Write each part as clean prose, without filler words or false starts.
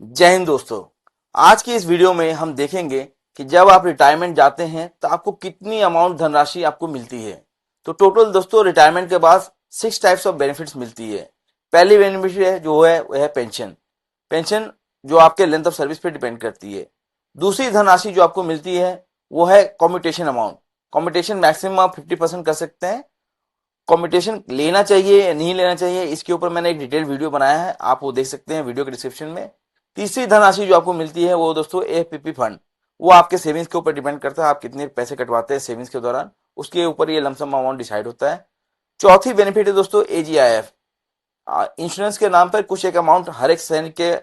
जय हिंद दोस्तों। आज की इस वीडियो में हम देखेंगे कि जब आप रिटायरमेंट जाते हैं तो आपको कितनी अमाउंट धनराशि आपको मिलती है। तो टोटल दोस्तों रिटायरमेंट के बाद 6 टाइप्स ऑफ बेनिफिट्स मिलती है। पहली बेनिफिट है जो है वह है पेंशन। पेंशन जो आपके लेंथ ऑफ सर्विस पे डिपेंड करती है। दूसरी धनराशि जो आपको मिलती है वो है कम्यूटेशन अमाउंट। कम्यूटेशन मैक्सिमम आप 50% कर सकते हैं। कॉम्पिटिशन लेना चाहिए या नहीं लेना चाहिए इसके ऊपर मैंने एक डिटेल वीडियो बनाया है, आप वो देख सकते हैं वीडियो के डिस्क्रिप्शन में। तीसरी धनराशि जो आपको मिलती है वो दोस्तों एफपीपी फंड। वो आपके सेविंग्स के ऊपर डिपेंड करता है, आप कितने पैसे कटवाते हैं सेविंग्स के दौरान, उसके ऊपर ये लमसम अमाउंट डिसाइड होता है। चौथी बेनिफिट है दोस्तों एजीआईएफ। इंश्योरेंस के नाम पर कुछ एक अमाउंट हर एक सैनिक के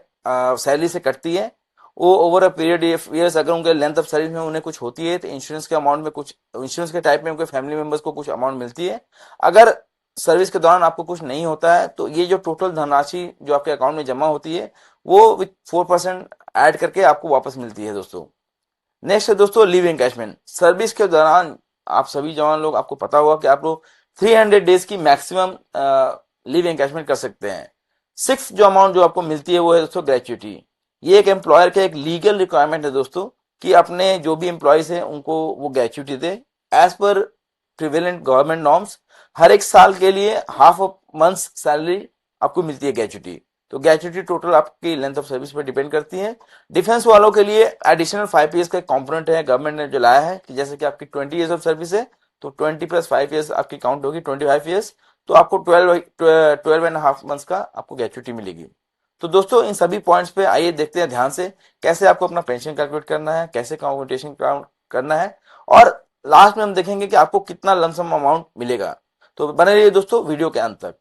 सैलरी से कटती है। वो ओवर अ पीरियड ईयर्स अगर उनके लेंथ ऑफ सर्विस में उन्हें कुछ होती है तो इंश्योरेंस के अमाउंट में कुछ इंश्योरेंस के टाइप में उनके फैमिली मेंबर्स को कुछ अमाउंट मिलती है। अगर सर्विस के दौरान आपको कुछ नहीं होता है तो ये जो टोटल धनराशि जो आपके अकाउंट में जमा होती है वो विथ 4% ऐड करके आपको वापस मिलती है दोस्तों। नेक्स्ट है दोस्तों लीव एनकैशमेंट। सर्विस के दौरान आप सभी जवान लोग, आपको पता होगा कि आप लोग 300 डेज की मैक्सिमम लीव एनकैशमेंट कर सकते हैं। सिक्स जो अमाउंट जो आपको मिलती है वो है दोस्तों ग्रेच्युटी। ये एक एम्प्लॉयर का एक लीगल रिक्वायरमेंट है दोस्तों कि अपने जो भी एम्प्लॉयज हैं उनको वो ग्रेच्युटी दे as per prevalent government norms. हर एक साल के लिए हाफ ऑफ मंथ्स सैलरी आपको मिलती है ग्रेच्युटी। तो ग्रेच्युटी टोटल आपकी लेंथ ऑफ सर्विस पर डिपेंड करती है। डिफेंस वालों के लिए एडिशनल 5 ईयर्स का कंपोनेंट है, गवर्नमेंट ने जो लाया है कि जैसे कि आपकी 20 ईयर्स ऑफ सर्विस है तो 20 + 5 ईयर्स आपकी काउंट होगी 25 ईयर्स। तो आपको 12.5 मंथ्स का आपको ग्रेच्युटी मिलेगी। तो दोस्तों इन सभी पॉइंट्स पे आइए देखते हैं ध्यान से कैसे आपको अपना पेंशन कैलकुलेट करना है, कैसे कॉम्पिटिशन करना है, और लास्ट में हम देखेंगे कि आपको कितना लमसम अमाउंट मिलेगा। तो बने रहिए दोस्तों वीडियो के अंत तक।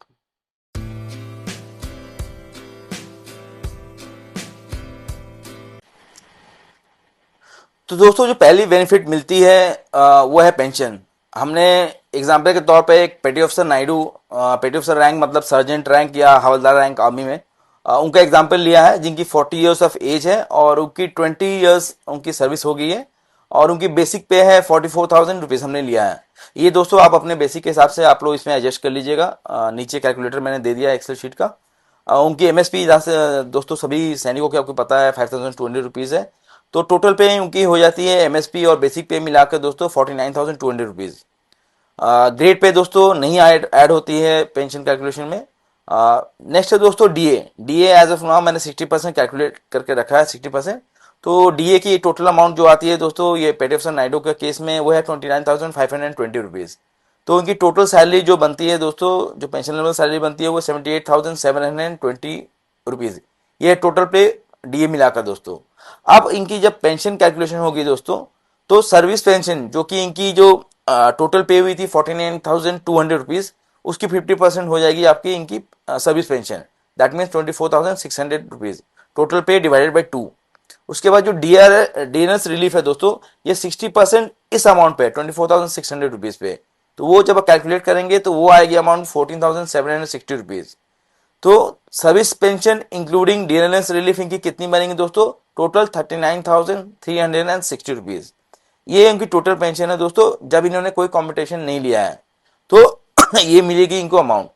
तो दोस्तों जो पहली बेनिफिट मिलती है वो है पेंशन। हमने एग्जाम्पल के तौर पे एक पेटी ऑफिसर नायडू, पेटी ऑफिसर रैंक मतलब सर्जेंट रैंक या हवलदार रैंक आर्मी में, उनका एग्जाम्पल लिया है जिनकी 40 ईयर्स ऑफ एज है और उनकी 20 ईयर्स उनकी सर्विस हो गई है और उनकी बेसिक पे है 44,000 रुपीज़ हमने लिया है। ये दोस्तों आप अपने बेसिक के हिसाब से आप लोग इसमें एडजस्ट कर लीजिएगा। नीचे कैलकुलेटर मैंने दे दिया है एक्सेल शीट का। उनकी एमएसपी जहाँ से दोस्तों सभी सैनिकों की आपको पता है 5,200 रुपीज़ है। तो टोटल पे उनकी हो जाती है एमएसपी और बेसिक पे मिलाकर दोस्तों 49,200 रुपीज़। ग्रेड पे दोस्तों नहीं ऐड होती है पेंशन कैलकुलेशन में। नेक्स्ट है दोस्तों DA. DA as of now मैंने 60% कैलकुलेट करके रखा है, 60%। तो डीए की टोटल अमाउंट जो आती है दोस्तों ये पेटी नायडू के केस में वो है 29,520 रुपीज़। तो उनकी टोटल सैलरी जो बनती है दोस्तों, जो पेंशन लेवल सैलरी बनती है वो 78,720 रुपीज़। ये टोटल पे डीए मिलाकर दोस्तों। अब इनकी जब पेंशन कैलकुलेशन होगी दोस्तों तो सर्विस पेंशन जो कि इनकी जो टोटल पे हुई थी 49,200 रुपीज़, उसकी 50% हो जाएगी आपकी इनकी service pension. That means 24,600 rupees total पे डिवाइडेड बाई 2। उसके बाद जो डीएनएस रिलीफ है दोस्तों ये 60% इस अमाउंट पे 24,600 रुपीज़ पे। तो वो जब कैलकुलेट करेंगे तो वो आएगी अमाउंट 14,760 रुपीज़। तो service pension including DNS relief इनकी कितनी बनेंगी दोस्तों, टोटल 39,360 रुपीज़। ये इनकी टोटल पेंशन है दोस्तों जब इन्होंने कोई कॉम्पिटिशन नहीं लिया है। तो ये मिलेगी इनको अमाउंट।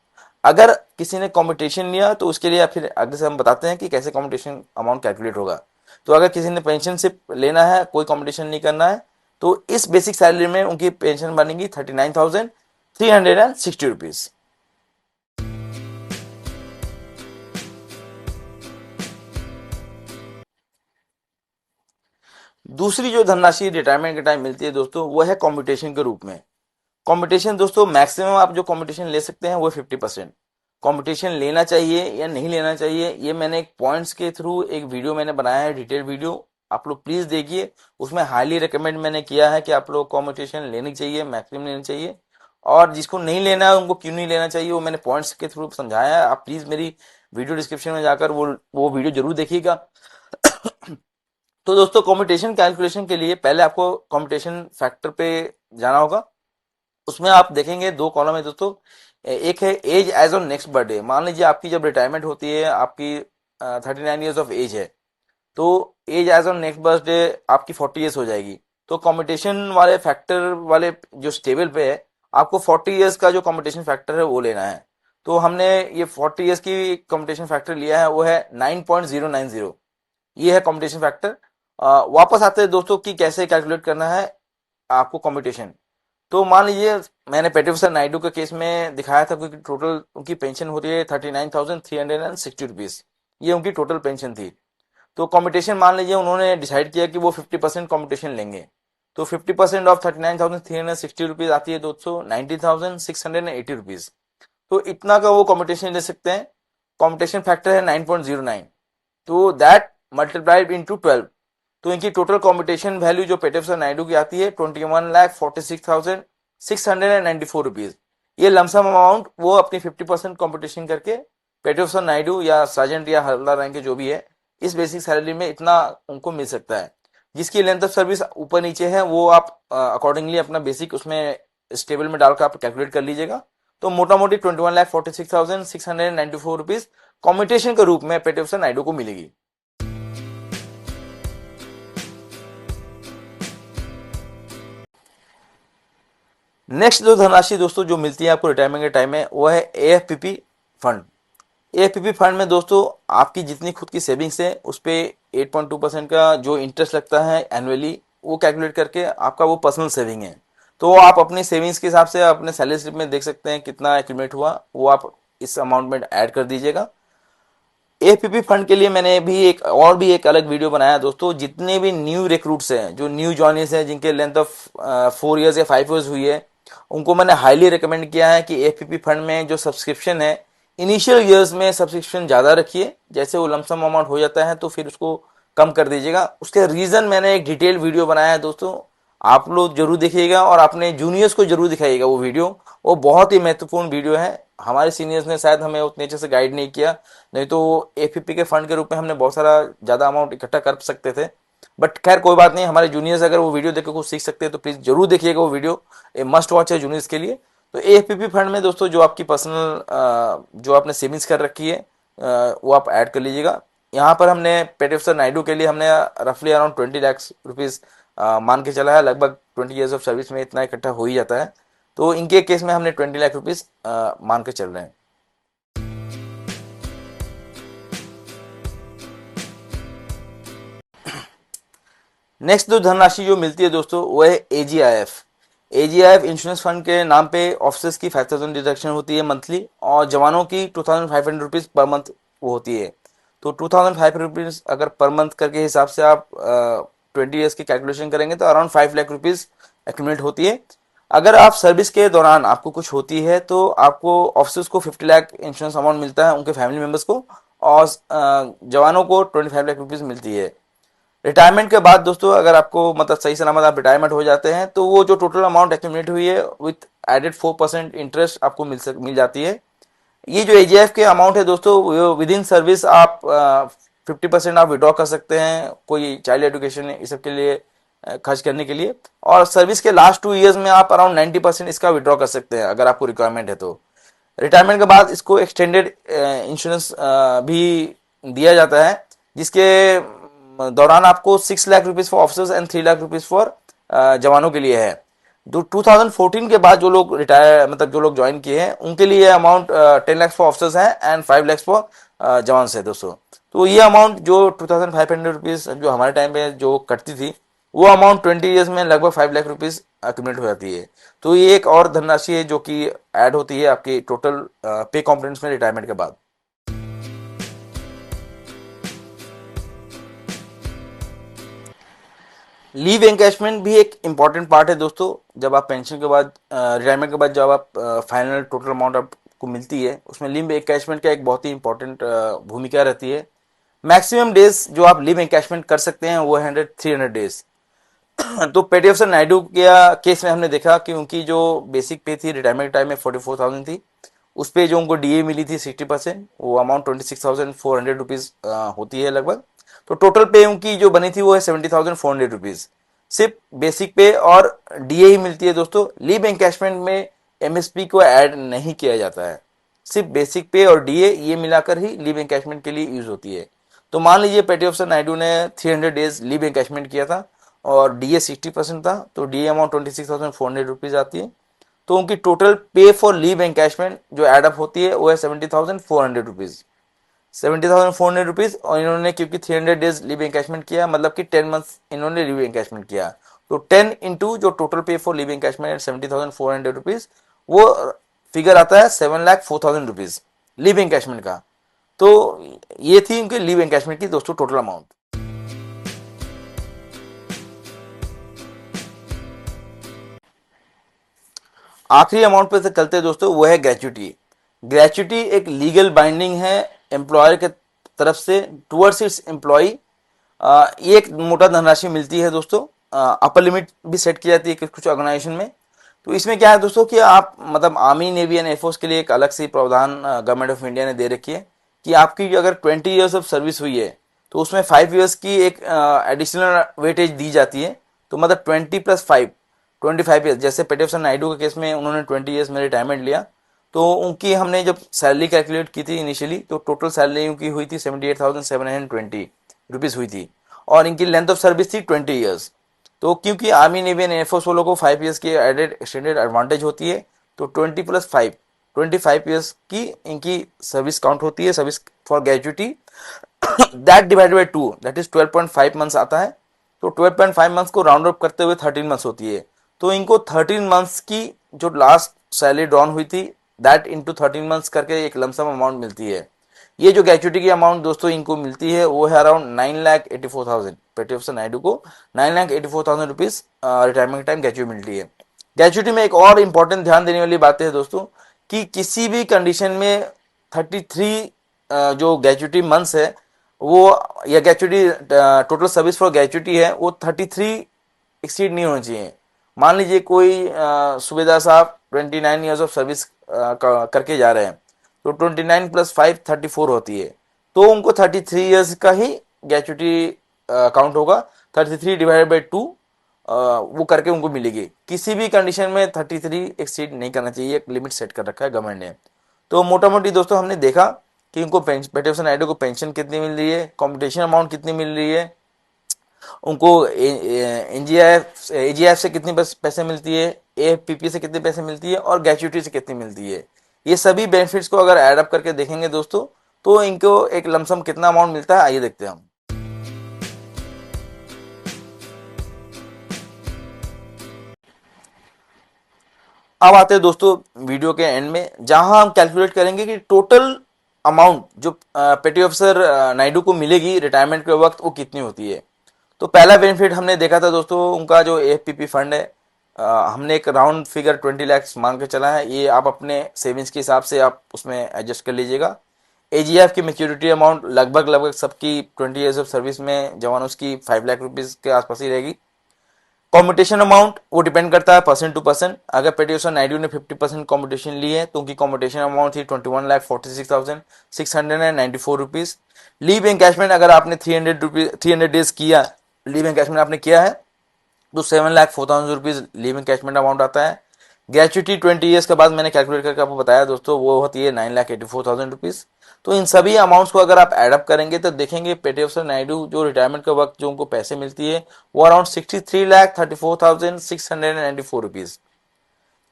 अगर किसी ने कॉम्पिटिशन लिया तो उसके लिए फिर आगे से हम बताते हैं कि कैसे कॉम्पिटिशन अमाउंट कैलकुलेट होगा। तो अगर किसी ने पेंशन सिर्फ लेना है, कोई कॉम्पिटिशन नहीं करना है, तो इस बेसिक सैलरी में उनकी पेंशन बनेगी 39,360 रुपीज़। दूसरी जो धनराशि रिटायरमेंट के टाइम मिलती है दोस्तों वो है कॉम्पिटिशन के रूप में। कंपटीशन दोस्तों मैक्सिमम आप जो कंपटीशन ले सकते हैं वो 50%। कंपटीशन लेना चाहिए या नहीं लेना चाहिए ये मैंने एक पॉइंट्स के थ्रू एक वीडियो मैंने बनाया है, डिटेल वीडियो, आप लोग प्लीज देखिए। उसमें हाईली रिकमेंड मैंने किया है कि आप लोग कंपटीशन लेनी चाहिए, मैक्सिमम लेनी चाहिए। और जिसको नहीं लेना है उनको क्यों नहीं लेना चाहिए वो मैंने पॉइंट्स के थ्रू समझाया है। आप प्लीज मेरी वीडियो डिस्क्रिप्शन में जाकर वो वीडियो जरूर देखिएगा। तो दोस्तों कॉम्पिटिशन कैलकुलेशन के लिए पहले आपको कॉम्पिटिशन फैक्टर पे जाना होगा। उसमें आप देखेंगे दो कॉलम है दोस्तों। एक है age age on next birthday. मान लीजिए आपकी जब रिटायरमेंट होती है, आपकी 39 ईयर्स ऑफ एज है, तो age age on next birthday आपकी 40 ईयर्स हो जाएगी। तो कॉम्पिटिशन वाले फैक्टर वाले जो स्टेबल पे है आपको 40 ईयर्स का जो कॉम्पिटिशन फैक्टर है वो लेना है। तो हमने ये 40 ईयर्स की कॉम्पिटिशन फैक्टर लिया है वो है 9.090। ये है कॉम्पिटिशन फैक्टर। वापस आते हैं दोस्तों कि कैसे कैलकुलेट करना है आपको कॉम्पिटिशन। तो मान लीजिए मैंने पेटिवसन नायडू के केस में दिखाया था कि टोटल उनकी पेंशन हो रही है 39,360 रुपीज। ये उनकी टोटल पेंशन थी। तो कॉम्पिटिशन मान लीजिए उन्होंने डिसाइड किया कि वो 50% कॉम्पिटिशन लेंगे। तो 50% ऑफ 39,360 रुपीज आती है दोस्तों 90,680 रुपीज। तो इतना का वो कॉम्पिटिशन ले सकते हैं। कॉम्पिटिशन फैक्टर है 9.09। तो दैट मल्टीप्लाइड इंटू 12। तो इनकी टोटल कॉम्पिटिशन वैल्यू जो पेटिवसन नायडू की आती है 21,46,694 रुपीज। ये लमसम अमाउंट वो अपनी 50% कॉम्पिटिशन करके पेटिवसन नायडू या सार्जेंट या हवलदार रैंक के जो भी है इस बेसिक सैलरी में इतना उनको मिल सकता है। जिसकी लेंथ ऑफ सर्विस ऊपर नीचे है वो आप अकॉर्डिंगली अपना बेसिक उसमें इस टेबल में डालकर आप कैलकुलेट कर लीजिएगा। तो मोटा मोटी 21,46,694 रुपीज कॉम्पिटिशन के रूप में पेटिवसन नायडू को मिलेगी। नेक्स्ट जो धनराशि दोस्तों जो मिलती है आपको रिटायरमेंट के टाइम में वो है एएफपीपी फंड। एएफपीपी फंड में दोस्तों आपकी जितनी खुद की सेविंग्स है उस पे 8.2% का जो इंटरेस्ट लगता है एनुअली वो कैलकुलेट करके आपका वो पर्सनल सेविंग है। तो आप अपनी सेविंग्स के हिसाब से अपने सैलरी स्लिप में देख सकते हैं कितना एक्यूमुलेट हुआ, वो आप इस अमाउंट में ऐड कर दीजिएगा। एपीपी फंड के लिए मैंने भी एक अलग वीडियो बनाया दोस्तों। जितने भी न्यू रिक्रूट्स हैं जो न्यू जॉइनिस हैं जिनके लेंथ ऑफ 4 इयर्स या 5 इयर्स हुई है उनको मैंने हाईली रिकमेंड किया है कि एपीपी फंड में जो सब्सक्रिप्शन है इनिशियल ईयर्स में सब्सक्रिप्शन ज़्यादा रखिए। जैसे वो लमसम अमाउंट हो जाता है तो फिर उसको कम कर दीजिएगा। उसके रीज़न मैंने एक डिटेल वीडियो बनाया है दोस्तों, आप लोग जरूर देखिएगा और अपने जूनियर्स को जरूर दिखाइएगा वो वीडियो। वो बहुत ही महत्वपूर्ण वीडियो है। हमारे सीनियर्स ने शायद हमें उतने अच्छे से गाइड नहीं किया, नहीं तो एपीपी के फंड के रूप में हमने बहुत सारा ज़्यादा अमाउंट इकट्ठा कर सकते थे। बट खैर कोई बात नहीं, हमारे जूनियर्स अगर वो वीडियो देख के कुछ सीख सकते हैं तो प्लीज़ जरूर देखिएगा वो वीडियो। ए मस्ट वॉच है जूनियर्स के लिए। तो एपीपी फंड में दोस्तों जो आपकी पर्सनल जो आपने सेविंग्स कर रखी है वो आप ऐड कर लीजिएगा। यहाँ पर हमने पेटिवसन नायडू के लिए हमने रफली अराउंड 20 लाख रुपीज़ मान के चला है। लगभग 20 इयर्स ऑफ सर्विस में इतना इकट्ठा हो ही जाता है। तो इनके केस में हमने 20 लाख रुपीज़ मान के चल रहे हैं। नेक्स्ट जो धनराशि जो मिलती है दोस्तों वो है एजीआईएफ। एजीआईएफ इंश्योरेंस फंड के नाम पे ऑफिसर्स की 5,000 डिडक्शन होती है मंथली और जवानों की 2,500 रुपीज़ पर मंथ वो होती है। तो 2,500 रुपीज़ अगर पर मंथ करके हिसाब से आप 20 इयर्स की कैलकुलेशन करेंगे तो अराउंड 5 लाख रुपीज़ एक्यूमुलेट होती है। अगर आप सर्विस के दौरान आपको कुछ होती है तो आपको ऑफिसर्स को 50 लाख इंश्योरेंस अमाउंट मिलता है उनके फैमिली मेंबर्स को, और जवानों को 25 लाख रुपीज़ मिलती है। रिटायरमेंट के बाद दोस्तों अगर आपको मतलब सही सलामत आप रिटायरमेंट हो जाते हैं तो वो जो टोटल अमाउंट एक्यूमुलेट हुई है विथ एडेड 4% इंटरेस्ट आपको मिल जाती है। ये जो एजीएफ के अमाउंट है दोस्तों विद इन सर्विस आप 50% आप विड्रॉ कर सकते हैं कोई चाइल्ड एजुकेशन इस सब के लिए खर्च करने के लिए, और सर्विस के लास्ट 2 इयर्स में आप अराउंड 90% इसका विड्रॉ कर सकते हैं अगर आपको रिक्वायरमेंट है तो। रिटायरमेंट के बाद इसको एक्सटेंडेड इंश्योरेंस भी दिया जाता है जिसके दौरान आपको 6 lakh rupees for officers and 3 lakh rupees for जवानों के लिए है। 2014 के बाद जो लोग रिटायर मतलब जो लोग ज्वाइन किए हैं उनके लिए अमाउंट 10 लाख फॉर ऑफिसर्स है एंड 5 लाख फॉर जवान है दोस्तों। तो ये अमाउंट जो 2,500 रुपीज़ जो हमारे टाइम पे जो कटती थी वो अमाउंट 20 इयर्स में लगभग 5 लाख रुपीज़ एक्यूमुलेट हो जाती है। तो ये एक और धनराशि है जो कि ऐड होती है आपकी टोटल पे कॉम्पोनेंट्स में रिटायरमेंट के बाद। लीव एनकैशमेंट भी एक इम्पॉर्टेंट पार्ट है दोस्तों। जब आप पेंशन के बाद रिटायरमेंट के बाद जब आप फाइनल टोटल अमाउंट आपको मिलती है उसमें लीव एनकैशमेंट का एक बहुत ही इंपॉर्टेंट भूमिका रहती है। मैक्सिमम डेज जो आप लीव एनकैशमेंट कर सकते हैं वो है 300 डेज। तो पेटिवसन नायडू के केस में हमने देखा कि उनकी जो बेसिक पे थी रिटायरमेंट टाइम में 44,000 थी, उस पर जो उनको डीए मिली थी 60%, वो अमाउंट 26,400 रुपीज़ होती है लगभग। तो टोटल पे उनकी जो बनी थी वो है 70,400 रुपीज़। सिर्फ बेसिक पे और डीए ही मिलती है दोस्तों। लीव एनकैशमेंट में एमएसपी को ऐड नहीं किया जाता है, सिर्फ बेसिक पे और डीए ये मिलाकर ही लीव एनकैशमेंट के लिए यूज होती है। तो मान लीजिए पेटिवसन नायडू ने 300 डेज लीव एनकैशमेंट किया था और डीए 60% था, तो डीए अमाउंट 26,400 रुपीज़ आती है। तो उनकी टोटल पे फॉर लीव एनकैशमेंट जो एडअप होती है वो है 70,400 रुपीज़। ₹70,400, और इन्होंने क्योंकि 300 डेज लीव एनकैशमेंट किया, मतलब कि 10 मंथ्स इन्होंने लीव एनकैशमेंट किया, तो 10 इंटू जो टोटल पे फॉर लीव एनकैशमेंट ₹70,400, वो फिगर आता है ₹7,04,000 लीव एनकैशमेंट का। तो ये थी उनके लीव एनकैशमेंट की दोस्तों टोटल अमाउंट। आखिरी अमाउंट पे से चलते हैं दोस्तों, वो है ग्रेच्युटी। ग्रेच्युटी एक लीगल बाइंडिंग है एम्प्लॉयर के तरफ से टुवर्ड्स इट्स एम्प्लॉय। ये एक मोटा धनराशि मिलती है दोस्तों। अपर लिमिट भी सेट की जाती है कुछ ऑर्गेनाइजेशन में। तो इसमें क्या है दोस्तों कि आप मतलब आर्मी, नेवी एंड एयरफोर्स के लिए एक अलग से प्रावधान गवर्नमेंट ऑफ इंडिया ने दे रखी है कि आपकी अगर 20 ईयर्स ऑफ सर्विस हुई है तो उसमें 5 ईयर्स की एक एडिशनल वेटेज दी जाती है। तो मतलब 20+5, 25 ईयर्स। जैसे पेटेसन नायडू के केस में उन्होंने 20 ईयर्स में रिटायरमेंट लिया, तो उनकी हमने जब सैलरी कैलकुलेट की थी इनिशियली, तो टोटल सैलरी उनकी हुई थी ₹78,720 हुई थी, और इनकी लेंथ ऑफ सर्विस थी 20 ईयर्स। तो क्योंकि आर्मी, नेवी एंड एयरफोर्स वालों को 5 ईयर्स की एडेड एक्सटेंडेड एडवांटेज होती है, तो 20+5, 25 ईयर्स की इनकी सर्विस काउंट होती है, service for gratuity. That divided by 2, that is 12.5 months आता है। तो 12.5 मंथ्स को राउंड अप करते हुए 13 मंथ्स होती है। तो इनको 13 मंथ्स की जो लास्ट सैलरी ड्रॉन हुई थी, दैट इंटू 13 मंथ्स करके एक लमसम अमाउंट मिलती है। ये जो ग्रेच्युटी की अमाउंट दोस्तों इनको मिलती है वो है अराउंड 9,84,000। पेटी ऑफिसर नायडू को 9,84,000 रुपीज रिटायरमेंट टाइम ग्रेच्युटी मिलती है। ग्रेच्युटी में एक और इंपॉर्टेंट ध्यान देने वाली बात है दोस्तों कि किसी भी कंडीशन में 33 जो ग्रेच्युटी मंथ्स है वो, या gratuity total service for gratuity है वो 33 एक्सीड नहीं होनी चाहिए। मान लीजिए कोई सूबेदार साहब 29 ईयर्स ऑफ सर्विस करके जा रहे हैं, तो 29+5 34 होती है, तो उनको 33 ईयर्स का ही ग्रेच्युटी काउंट होगा। 33 डिवाइडेड बाई 2 वो करके उनको मिलेगी। किसी भी कंडीशन में 33 एक्सीड नहीं करना चाहिए, एक लिमिट सेट कर रखा है गवर्नमेंट ने। तो मोटा मोटी दोस्तों हमने देखा कि उनको पेटिशन आईडी को पेंशन कितनी मिल रही है, कॉम्पिटिशन अमाउंट कितनी मिल रही है, उनको एनजीआईएफ एजीआईएफ से कितनी पैसे मिलती है, एएफपीपी से कितने पैसे मिलती है, और ग्रेच्युटी से कितनी मिलती है। ये सभी बेनिफिट्स को अगर ऐड अप करके देखेंगे दोस्तों, तो इनको एक लमसम कितना अमाउंट मिलता है, आइए देखते हैं हम। अब आते हैं दोस्तों वीडियो के एंड में, जहां हम कैलकुलेट करेंगे कि टोटल अमाउंट जो पेटी ऑफिसर नायडू को मिलेगी रिटायरमेंट के वक्त वो कितनी होती है। तो पहला बेनिफिट हमने देखा था दोस्तों, उनका जो एएफपीपी फंड है, हमने एक राउंड फिगर 20 लाख मान के चला है। ये आप अपने सेविंग्स के हिसाब से आप उसमें एडजस्ट कर लीजिएगा। एजीएफ की मैच्योरिटी अमाउंट लगभग लगभग सबकी 20 ईयर्स ऑफ सर्विस में जवानों की 5 लाख रुपीज के आसपास ही रहेगी। कॉम्पिटिशन अमाउंट वो डिपेंड करता है परसेंट टू परसेंट। अगर पेटिशन नायडू ने 50% कॉम्पिटिशन ली है तो उनकी कॉम्पिटिशन अमाउंट थी 21,46,694 रुपीज। लीव एनकैशमेंट अगर आपने 300 डेज किया, लीव एनकैशमेंट आपने किया है, तो 7,04,000 रुपीज लीव एनकैशमेंट अमाउंट आता है। ग्रेच्युटी 20 ईयर्स के बाद मैंने कैलकुलेट करके आपको बताया दोस्तों, वो होती है 9,84,000 रुपीज। तो इन सभी अमाउंट्स को अगर आप एडअप करेंगे तो देखेंगे पेटी ऑफिसर नायडू जो रिटायरमेंट के वक्त जो उनको पैसे मिलती है वो अराउंड 63,34,694 रुपीज।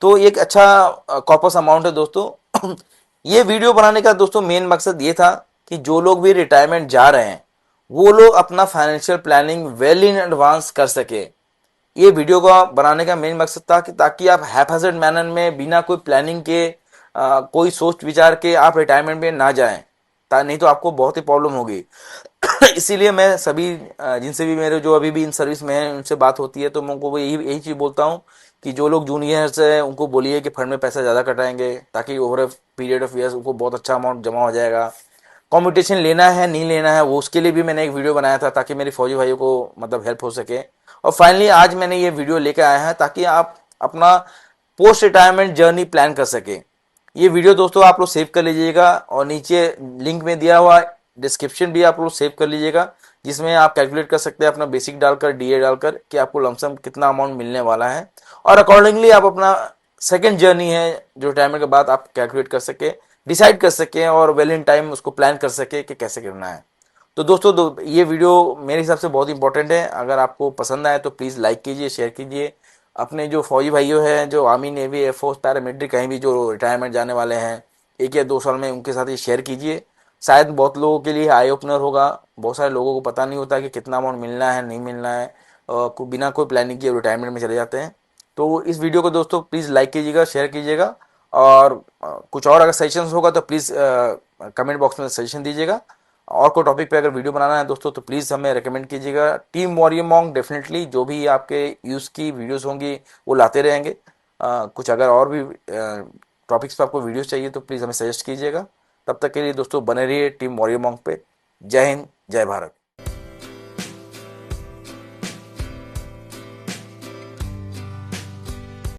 तो एक अच्छा कॉर्पस अमाउंट है दोस्तों। ये वीडियो बनाने का दोस्तों मेन मकसद ये था कि जो लोग भी रिटायरमेंट जा रहे हैं वो लोग अपना financial planning well in advance कर सके। ये वीडियो को बनाने का मेन मकसद था कि ताकि आप हैफेजेड मैनर में बिना कोई प्लानिंग के कोई सोच विचार के आप रिटायरमेंट में ना जाएं, नहीं तो आपको बहुत ही प्रॉब्लम होगी। इसीलिए मैं सभी जिनसे भी मेरे जो अभी भी इन सर्विस में हैं उनसे बात होती है तो मैं उनको यही यही चीज़ बोलता हूँ कि जो लोग जूनियर्स हैं उनको बोलिए कि फंड में पैसा ज़्यादा कटाएंगे, ताकि over a period of years उनको बहुत अच्छा अमाउंट जमा हो जाएगा। कंपटीशन लेना है नहीं लेना है वो उसके लिए भी मैंने एक वीडियो बनाया था ताकि मेरे फौजी भाइयों को मतलब हेल्प हो सके। और फाइनली आज मैंने ये वीडियो लेकर आया है ताकि आप अपना पोस्ट रिटायरमेंट जर्नी प्लान कर सके। ये वीडियो दोस्तों आप लोग सेव कर लीजिएगा और नीचे लिंक में दिया हुआ डिस्क्रिप्शन भी आप लोग सेव कर लीजिएगा, जिसमें आप कैलकुलेट कर सकते हैं अपना बेसिक डालकर, डीए डालकर कि आपको लमसम कितना अमाउंट मिलने वाला है, और अकॉर्डिंगली आप अपना सेकेंड जर्नी है जो रिटायरमेंट के बाद आप कैलकुलेट कर सके, डिसाइड कर सके और वेल इन टाइम उसको प्लान कर सके कि कैसे करना है। तो दोस्तों ये वीडियो मेरे हिसाब से बहुत इंपॉर्टेंट है। अगर आपको पसंद आए तो प्लीज़ लाइक कीजिए, शेयर कीजिए। अपने जो फौजी भाइयों हैं जो आर्मी, नेवी, एयरफोर्स, पैरामिलिट्री कहीं भी जो रिटायरमेंट जाने वाले हैं 1 या 2 साल में, उनके साथ ये शेयर कीजिए शायद बहुत लोगों के लिए आई ओपनर होगा। बहुत सारे लोगों को पता नहीं होता कि कितना अमाउंट मिलना है नहीं मिलना है, बिना कोई प्लानिंग किए रिटायरमेंट में चले जाते हैं। तो इस वीडियो को दोस्तों प्लीज़ लाइक कीजिएगा, शेयर कीजिएगा, और कुछ और अगर सजेशन होगा तो प्लीज़ कमेंट बॉक्स में सजेशन दीजिएगा। और कोई टॉपिक पे अगर वीडियो बनाना है दोस्तों तो प्लीज़ हमें रेकमेंड कीजिएगा। टीम वॉरियर मॉन्क डेफिनेटली जो भी आपके यूज़ की वीडियोस होंगी वो लाते रहेंगे। कुछ अगर और भी टॉपिक्स पे आपको वीडियोस चाहिए तो प्लीज़ हमें सजेस्ट कीजिएगा। तब तक के लिए दोस्तों बने रहिए टीम वॉरियर मॉन्क पे। जय हिंद, जय भारत।